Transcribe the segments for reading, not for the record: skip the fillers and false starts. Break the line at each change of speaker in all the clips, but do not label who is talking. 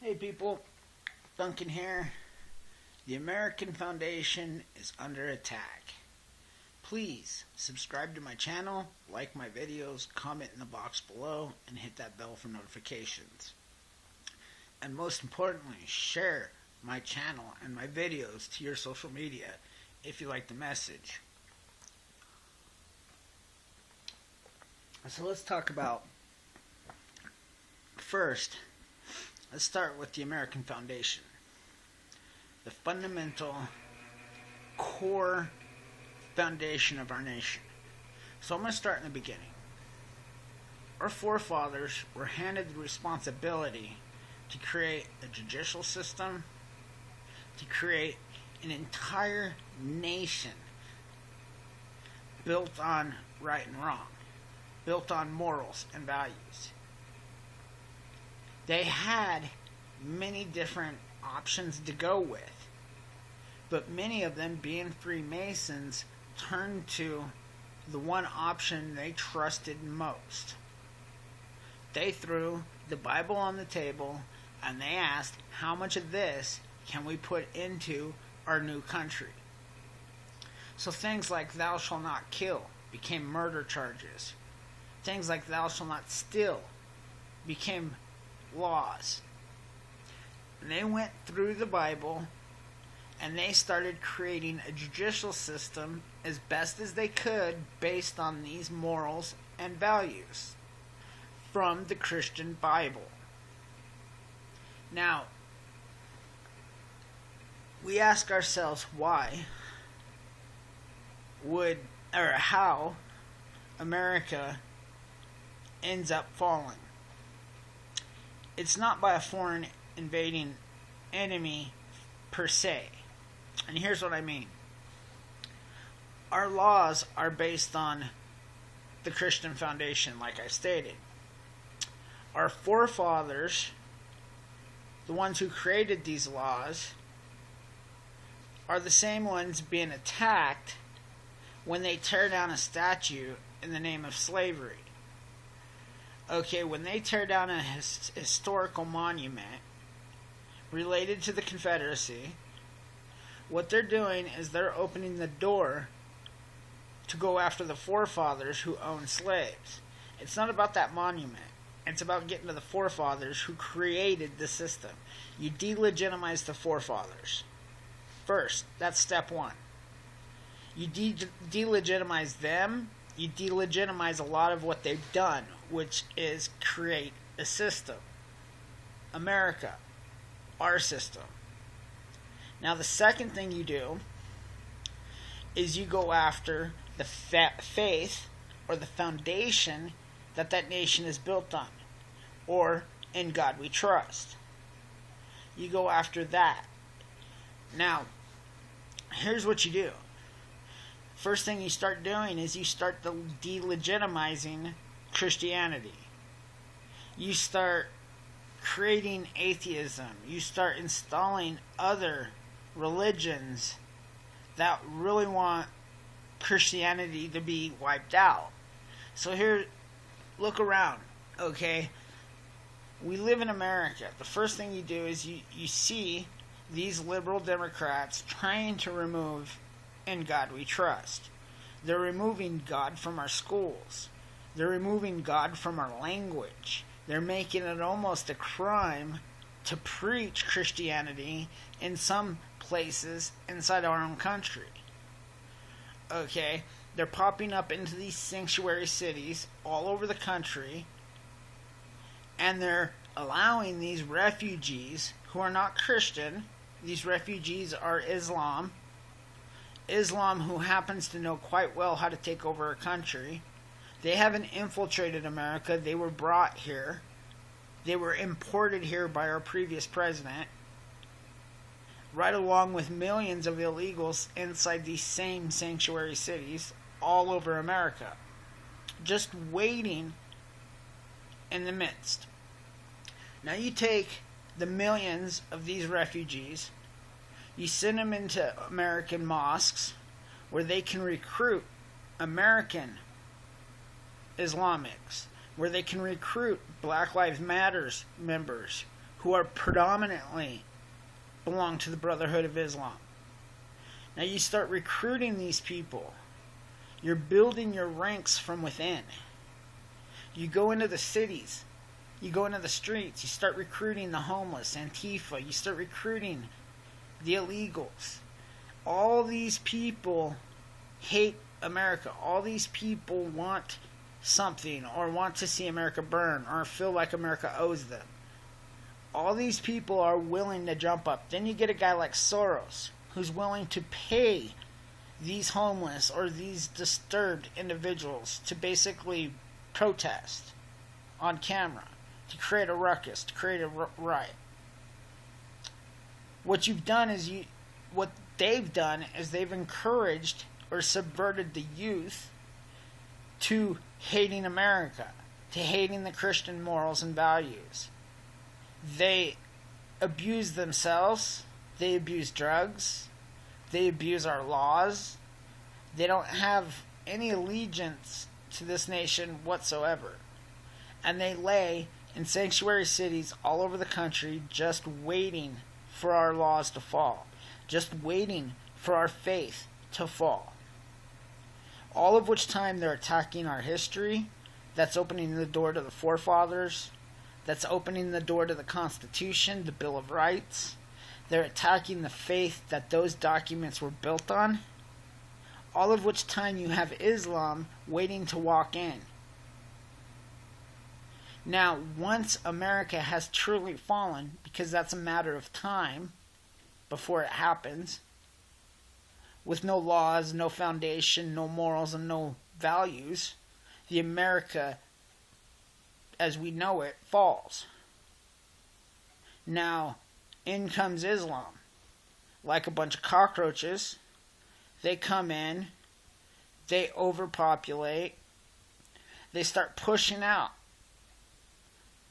Hey people, Duncan here. The American Foundation is under attack. Please subscribe to my channel, like my videos, comment in the box below, and hit that bell for notifications. And most importantly, share my channel and my videos to your social media if you like the message. So let's talk about, first, let's start with the American Foundation. The fundamental core foundation of our nation. So I'm going to start in the beginning. Our forefathers were handed the responsibility to create a judicial system, to create an entire nation built on right and wrong, built on morals and values. They had many different options to go with, but many of them, being Freemasons, turned to the one option they trusted most. They threw the Bible on the table and they asked, how much of this can we put into our new country? So things like thou shalt not kill became murder charges. Things like thou shalt not steal became laws. And they went through the Bible and they started creating a judicial system as best as they could based on these morals and values from the Christian Bible. Now, we ask ourselves how America ends up falling. It's not by a foreign invading enemy per se. And here's what I mean. Our laws are based on the Christian foundation, like I stated. Our forefathers, the ones who created these laws, are the same ones being attacked when they tear down a statue in the name of slavery. Okay, when they tear down a historical monument related to the Confederacy, what they're doing is they're opening the door to go after the forefathers who owned slaves. It's not about that monument. It's about getting to the forefathers who created the system. You delegitimize the forefathers. First, that's step one. You delegitimize them. You delegitimize a lot of what they've done, which is create a system. America, our system. Now, the second thing you do is you go after the faith or the foundation that nation is built on, or in God we trust. You go after that. Now, here's what you do. First thing you start doing is you start delegitimizing Christianity. You start creating atheism. You start installing other religions that really want Christianity to be wiped out. So here, look around, okay? We live in America. The first thing you do is you see these liberal Democrats trying to remove In God We Trust. They're removing God from our schools. They're removing God from our language. They're making it almost a crime to preach Christianity in some places inside our own country. Okay, they're popping up into these sanctuary cities all over the country, and they're allowing these refugees who are not Christian. These refugees are Islam who happens to know quite well how to take over a country. They haven't infiltrated America. They were brought here. They were imported here by our previous president, right along with millions of illegals inside these same sanctuary cities all over America, just waiting in the midst. Now you take the millions of these refugees, you send them into American mosques where they can recruit American Islamics, where they can recruit Black Lives Matter members who are predominantly belong to the Brotherhood of Islam. Now you start recruiting these people. You're building your ranks from within. You go into the cities. You go into the streets. You start recruiting the homeless, Antifa. You start recruiting the illegals. All these people hate America. All these people want something, or want to see America burn, or feel like America owes them. All these people are willing to jump up. Then you get a guy like Soros, who's willing to pay these homeless or these disturbed individuals to basically protest on camera, to create a ruckus, to create a riot. What you've done is what they've done is they've encouraged or subverted the youth to hating America, to hating the Christian morals and values. They abuse themselves. They abuse drugs. They abuse our laws. They don't have any allegiance to this nation whatsoever. And they lay in sanctuary cities all over the country just waiting for our laws to fall. Just waiting for our faith to fall. All of which time they're attacking our history. That's opening the door to the forefathers. That's opening the door to the Constitution, the Bill of Rights. They're attacking the faith that those documents were built on. All of which time you have Islam waiting to walk in. Now, once America has truly fallen, because that's a matter of time before it happens, with no laws, no foundation, no morals, and no values, the America as we know it falls. Now, in comes Islam. Like a bunch of cockroaches, they come in, they overpopulate, they start pushing out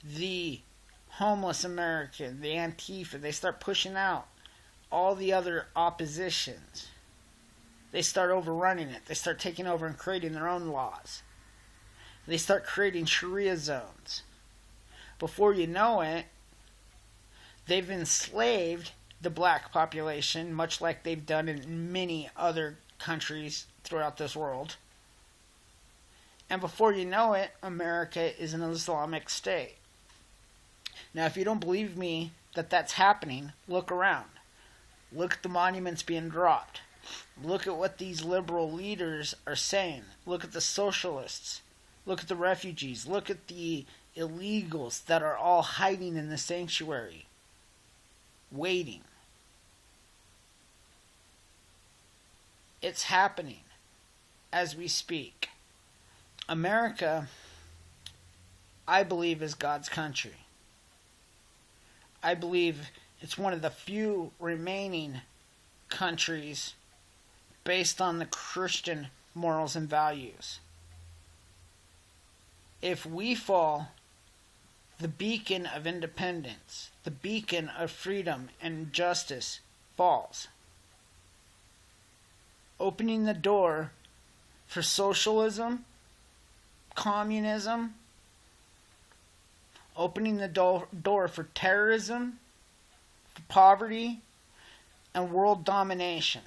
the homeless American, the Antifa, they start pushing out all the other oppositions. They start overrunning it. They start taking over and creating their own laws. They start creating Sharia zones. Before you know it, they've enslaved the black population, much like they've done in many other countries throughout this world. And before you know it, America is an Islamic state. Now, if you don't believe me that that's happening, look around. Look at the monuments being dropped. Look at what these liberal leaders are saying. Look at the socialists. Look at the refugees. Look at the illegals that are all hiding in the sanctuary, waiting. It's happening as we speak. America, I believe, is God's country. I believe it's one of the few remaining countries based on the Christian morals and values. If we fall, the beacon of independence, the beacon of freedom and justice falls. Opening the door for socialism, communism, opening the door for terrorism, for poverty, and world domination.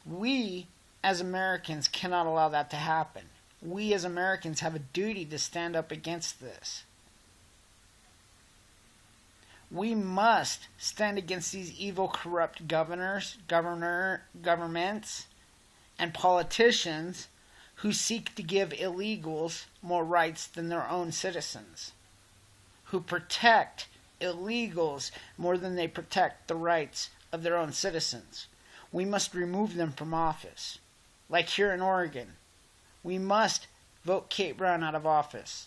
We, as Americans, cannot allow that to happen. We, as Americans, have a duty to stand up against this. We must stand against these evil, corrupt governments, and politicians who seek to give illegals more rights than their own citizens, who protect illegals more than they protect the rights of their own citizens. We must remove them from office. Like here in Oregon, we must vote Kate Brown out of office.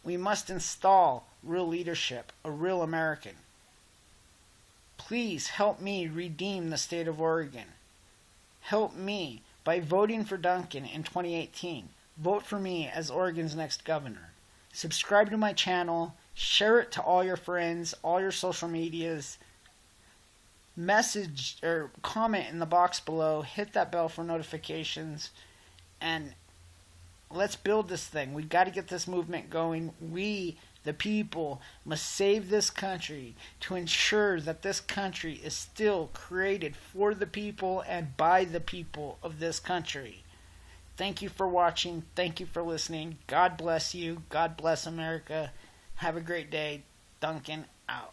We must install real leadership, a real American. Please help me redeem the state of Oregon. Help me by voting for Duncan in 2018. Vote for me as Oregon's next governor. Subscribe to my channel. Share it to all your friends, all your social medias. Message or comment in the box below. Hit that bell for notifications. And let's build this thing. We've got to get this movement going. We the people, must save this country to ensure that this country is still created for the people and by the people of this country. Thank you for watching. Thank you for listening. God bless you. God bless America. Have a great day. Duncan out.